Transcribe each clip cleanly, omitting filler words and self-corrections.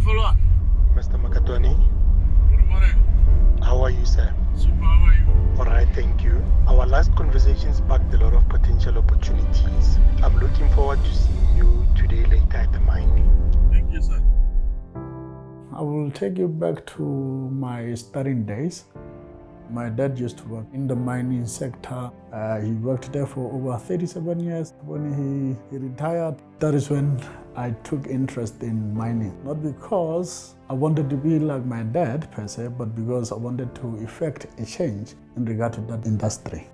Mr. Makatoane, Good morning. how are you, sir? Super, how are you? All right, thank you. Our last conversation sparked a lot of potential opportunities. I'm looking forward to seeing you today later at the mine. Thank you, sir. I will take you back to my starting days. My dad used to work in the mining sector. He worked there for over 37 years. When he retired, that is when I took interest in mining. Not because I wanted to be like my dad per se, but because I wanted to effect a change in regard to that industry.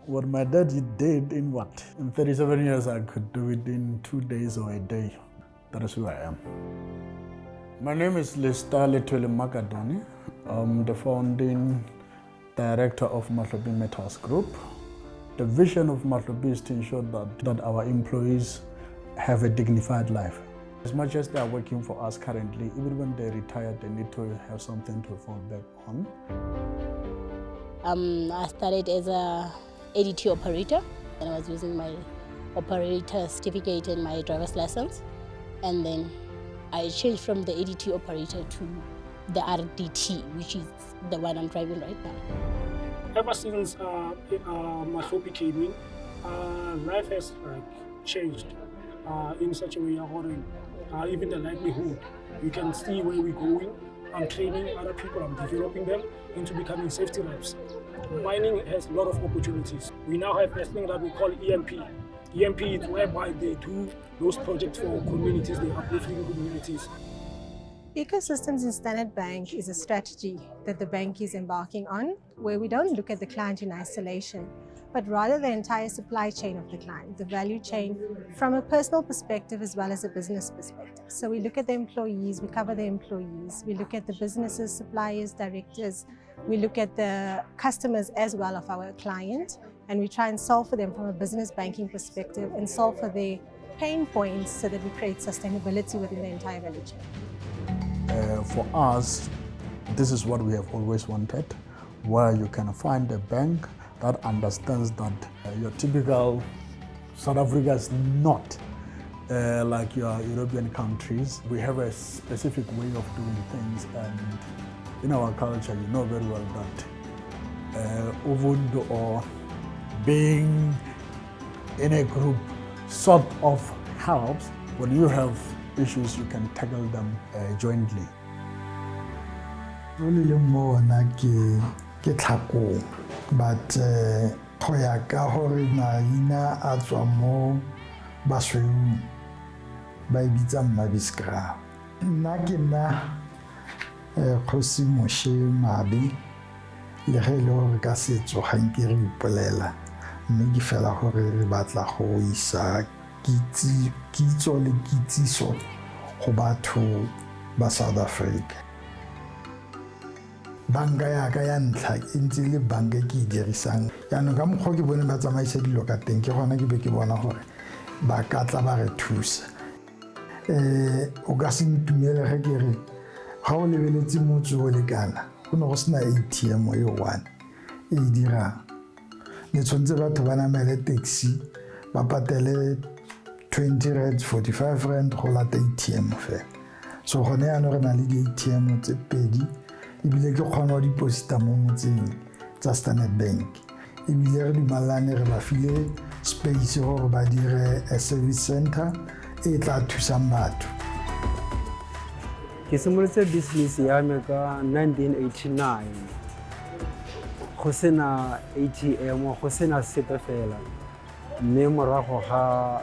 What my dad did in what? In 37 years, I could do it in 2 days or a day. That is who I am. My name is Lester Makatoane. I'm the founding director of Mahlopi Metals Group. The vision of Mahlopi is to ensure that our employees have a dignified life. As much as they are working for us currently, even when they retire, they need to have something to fall back on. I started as a ADT operator, and I was using my operator certificate and my driver's license. And then I changed from the ADT operator to the RDT, which is the one I'm driving right now. Ever since Mahlopi came in, life has changed in such a way that even the livelihood, you can see where we're going. I'm training other people, I'm developing them into becoming safety reps. Mining has a lot of opportunities. We now have this thing that we call EMP. EMP is whereby they do those projects for communities, they uplift communities. Ecosystems in Standard Bank is a strategy that the bank is embarking on, where we don't look at the client in isolation, but rather the entire supply chain of the client, the value chain from a personal perspective as well as a business perspective. So we look at the employees, we cover the employees, we look at the businesses, suppliers, directors, we look at the customers as well of our client, and we try and solve for them from a business banking perspective and solve for their pain points so that we create sustainability within the entire value chain. For us, this is what we have always wanted, where you can find a bank that understands that your typical South Africa is not like your European countries. We have a specific way of doing things, and in our culture, you know very well that Ubuntu or being in a group sort of helps. When you have issues, you can tackle them jointly. Really more ke tlhakong, but go ya ka hore maina a tswa mo basweu ba bitsa mmabiskra. Nna ke nna kgosi moshe mabe le ge le hore ka setso ga nke re ipolela, mme ke fela hore re batla go isa kitso le kitsiso go batho ba South Africa. Banka ya ka ya ntlha e ntse le banka ke e dirisang. Yaanong ka mokgwa ke bone ba tsamaisa dilo ka teng, ke gona ke be ke bona gore ba ka tla ba re thusa. O ka se ntumele ge ke re ga o lebeletse motse o lekana, go ne go sena ATM e one e dirang. Ne tshwanetse batho ba namele taxi ba patele 20 rand, 45 rand go lata ATM fela. So gone yaanong re na le di-ATM tse pedi, ebile ke kgona go deposita mo motseng tsa Standard Bank. Ebile re dumalane re ba file space gore ba dire a service center e tla thusang batho. Ke simolotse business ya me ka 1989. Go sena ATM, go sena sepe fela. Mme morago ga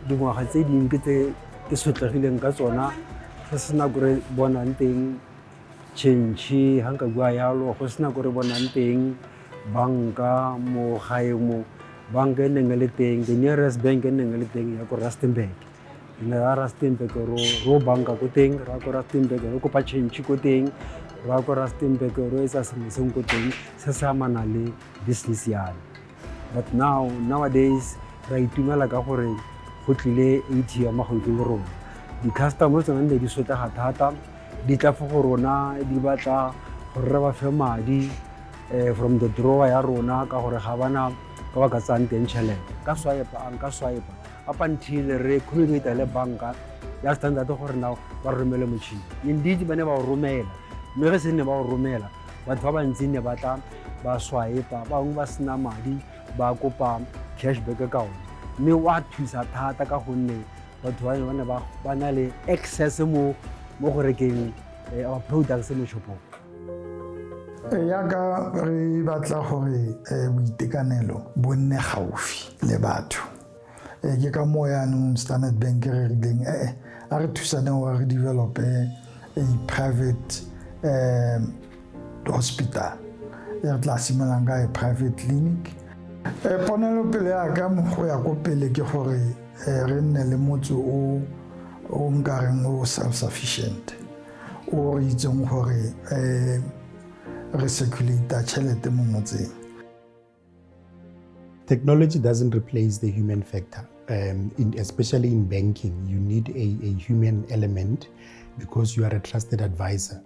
dingwaga tse dingwe tse ke sotlegileng ka tsona, go sena gore bonang teng change ha nka bua yalo, go sena gore bonang teng banka mo gae mo. Banka e neng le teng, the nearest bank e neng le teng ya ko Rustenburg. Ene ya Rustenburg ro banka ko teng, ra ko Rustenburg ro kopa change ko teng, ra ko Rustenburg ro etsa sengwe ko teng se sa amana le business ya. But nowadays ra itumela ka gore go tlile ATM go le rona. Di-customers tsone ne di sotega thata, di tla fo go rona di batla gore re ba fe madi from the drawer ya rona ka gore ga bana ka ba ka tsang teng tšhelete. Ka swipe up until re communicate le banka ya standard gore now ba romele motšhini. Indeed ba ne ba o romela, mme ge se ne ba o romela batho ba bantsi ne ba tla ba swipe-a, bangwe ba sena madi ba kopa cashback ka one, mme wa thusa thata ka gonne batho ba ne ba na le access mo go rekeng our products mo shopong. Yaka re batla gore boitekanelo bo nne gaufi le batho. Ke ka mo yaanong Standard Bank re rileng a re thusane gore re develop a private hospital e re tla simolang ka a private clinic. Ponelopele ya ka go ya ko pele ke gore re nne le motse o nkareng o self-sufficient o re itseng gore recirculate tšhelete mo motseng. Technology doesn't replace the human factor. Especially in banking, you need a human element because you are a trusted advisor.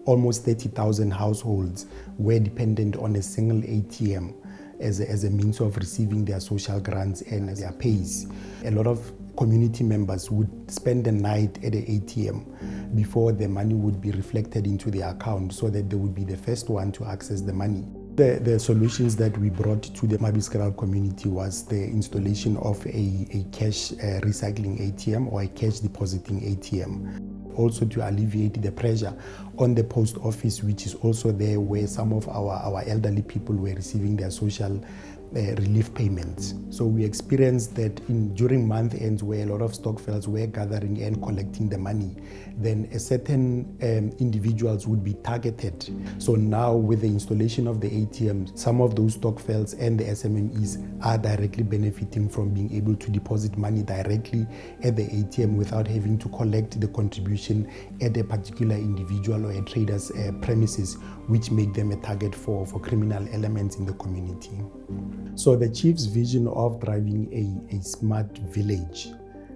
Almost 30,000 households were dependent on a single ATM as a means of receiving their social grants and their pays. A lot of community members would spend the night at the ATM before the money would be reflected into their account so that they would be the first one to access the money. The solutions that we brought to the Mabiskral community was the installation of a cash recycling ATM or a cash depositing ATM. Also to alleviate the pressure on the post office, which is also there where some of our elderly people were receiving their social relief payments. So we experienced that during month ends where a lot of stokvels were gathering and collecting the money, then a certain individuals would be targeted. So now with the installation of the ATM, some of those stokvels and the SMMEs are directly benefiting from being able to deposit money directly at the ATM without having to collect the contribution at a particular individual or a trader's premises, which make them a target for criminal elements in the community. So the chief's vision of driving a smart village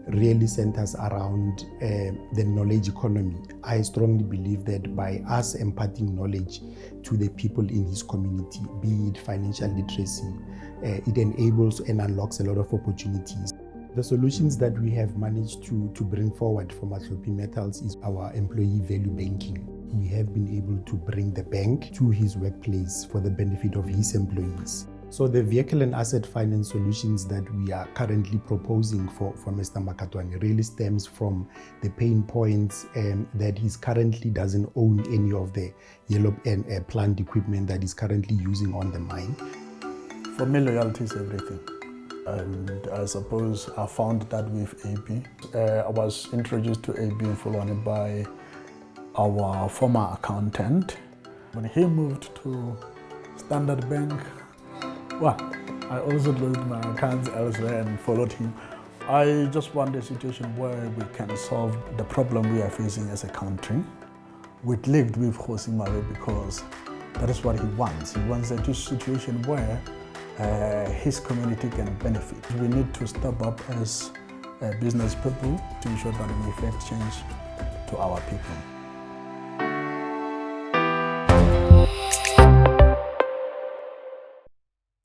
really centers around the knowledge economy. I strongly believe that by us imparting knowledge to the people in his community, be it financial literacy, it enables and unlocks a lot of opportunities. The solutions that we have managed to bring forward for Mahlopi Metals is our employee value banking. We have been able to bring the bank to his workplace for the benefit of his employees. So the vehicle and asset finance solutions that we are currently proposing for Mr. Makatoane really stems from the pain points that he currently doesn't own any of the yellow and plant equipment that he's currently using on the mine. For me, loyalty is everything. And I suppose I found that with AB. I was introduced to AB followed by our former accountant. When he moved to Standard Bank, well, I also closed my accounts elsewhere and followed him. I just want a situation where we can solve the problem we are facing as a country. We lived with Jose Mabe because that is what he wants. He wants a situation where his community can benefit. We need to step up as business people to ensure that we effect change to our people.